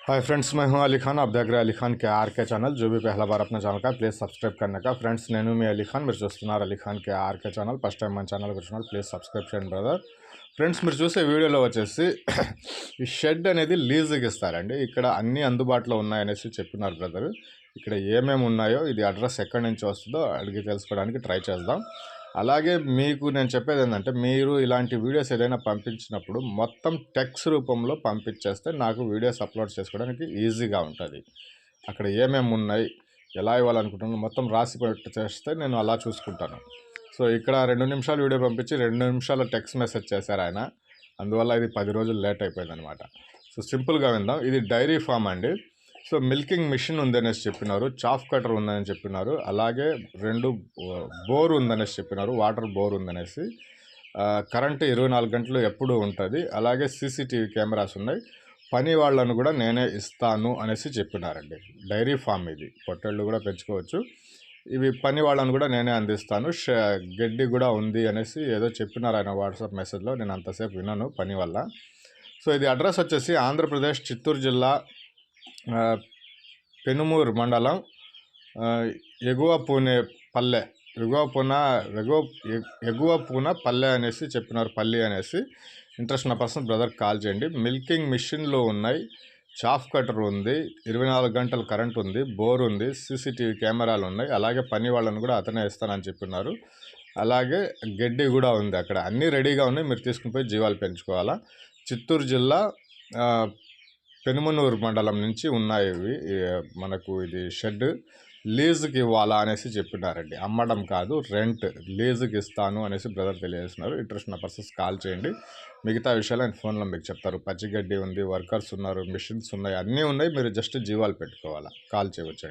Hi friends, मैं हूं अली खान। आप देख रहे हैं अली खान के आर के चैनल। जो भी पहला बार अपना ఛానల్ का प्लीज़ సబ్స్క్రైబ్ करने का। ఫ్రెండ్స్, నేను మీ అలీ ఖాన్, మీరు చూస్తున్నారు అలీ ఖాన్ కే ఆర్కే ఛానల్। ఫస్ట్ టైం మన ఛానల్కి వచ్చిన ప్లీజ్ సబ్స్క్రైబ్ చేయండి బ్రదర్. ఫ్రెండ్స్, మీరు చూసే వీడియోలో వచ్చేసి ఈ షెడ్ అనేది లీజుకి ఇస్తారండి. ఇక్కడ అన్నీ అందుబాటులో ఉన్నాయనేసి చెప్పినారు బ్రదర్. ఇక్కడ ఏమేమి ఉన్నాయో, ఇది అడ్రస్ ఎక్కడి నుంచి వస్తుందో అడిగి తెలుసుకోవడానికి ట్రై చేద్దాం. అలాగే మీకు నేను చెప్పేది ఏంటంటే, మీరు ఇలాంటి వీడియోస్ ఏదైనా పంపించినప్పుడు మొత్తం టెక్స్ట్ రూపంలో పంపించేస్తే నాకు వీడియోస్ అప్లోడ్ చేసుకోవడానికి ఈజీగా ఉంటుంది. అక్కడ ఏమేమి ఉన్నాయి, ఎలా ఇవ్వాలనుకుంటున్నాను మొత్తం రాసి చేస్తే నేను అలా చూసుకుంటాను. సో ఇక్కడ 2 నిమిషాలు వీడియో పంపించి 2 నిమిషాల టెక్స్ట్ మెసేజ్ చేశారు ఆయన. అందువల్ల ఇది 10 రోజులు లేట్ అయిపోయిందనమాట. సో సింపుల్గా విందాం. ఇది డైరీ ఫామ్ అండి. సో మిల్కింగ్ మిషన్ ఉందనేసి చెప్పినారు, చాఫ్ కటర్ ఉందని చెప్పినారు, అలాగే 2 బోర్ ఉందనేసి చెప్పినారు, వాటర్ బోర్ ఉందనేసి. కరెంటు 24 గంటలు ఎప్పుడూ ఉంటుంది. అలాగే సీసీటీవీ కెమెరాస్ ఉన్నాయి. పని వాళ్ళను కూడా నేనే ఇస్తాను అనేసి చెప్పినారండి. డైరీ ఫామ్ ఇది, పొట్టేళ్ళు కూడా పెంచుకోవచ్చు. ఇవి పని వాళ్ళను కూడా నేనే అందిస్తాను, గడ్డి కూడా ఉంది అనేసి ఏదో చెప్పినారు ఆయన వాట్సాప్ మెసేజ్లో. నేను అంతసేపు విన్నాను పని వల్ల. సో ఇది అడ్రస్ వచ్చేసి ఆంధ్రప్రదేశ్ చిత్తూరు జిల్లా పెనుమూరు మండలం, ఎగువ పూణె పల్లె, ఎగువ పూన పల్లె అనేసి చెప్పినారు, పల్లి అనేసి. ఇంట్రెస్ట్ ఉన్న పర్సన్ బ్రదర్ కాల్ చేయండి. మిల్కింగ్ మిషన్లు ఉన్నాయి, చాఫ్ కటర్ ఉంది, 24 గంటలు కరెంట్ ఉంది, బోర్ ఉంది, సీసీటీవీ కెమెరాలు ఉన్నాయి. అలాగే పని వాళ్ళని కూడా అతనే ఇస్తానని చెప్పినారు. అలాగే గడ్డి కూడా ఉంది. అక్కడ అన్నీ రెడీగా ఉన్నాయి, మీరు తీసుకుని పోయి జీవాలు పెంచుకోవాలా. చిత్తూరు జిల్లా పెనుమనూరు మండలం నుంచి ఉన్నాయి ఇవి. మనకు ఇది షెడ్ లీజుకి ఇవ్వాలా అనేసి చెప్పినారండి. అమ్మడం కాదు, రెంట్, లీజుకి ఇస్తాను అనేసి బ్రదర్ తెలియజేస్తున్నారు. ఇంట్రెస్ట్ ఉన్న పర్సన్స్ కాల్ చేయండి. మిగతా విషయాలు ఆయన ఫోన్లో మీకు చెప్తారు. పచ్చిగడ్డి ఉంది, వర్కర్స్ ఉన్నారు, మిషన్స్ ఉన్నాయి, అన్నీ ఉన్నాయి. మీరు జస్ట్ జీవాలు పెట్టుకోవాలా. కాల్ చేయవచ్చండి.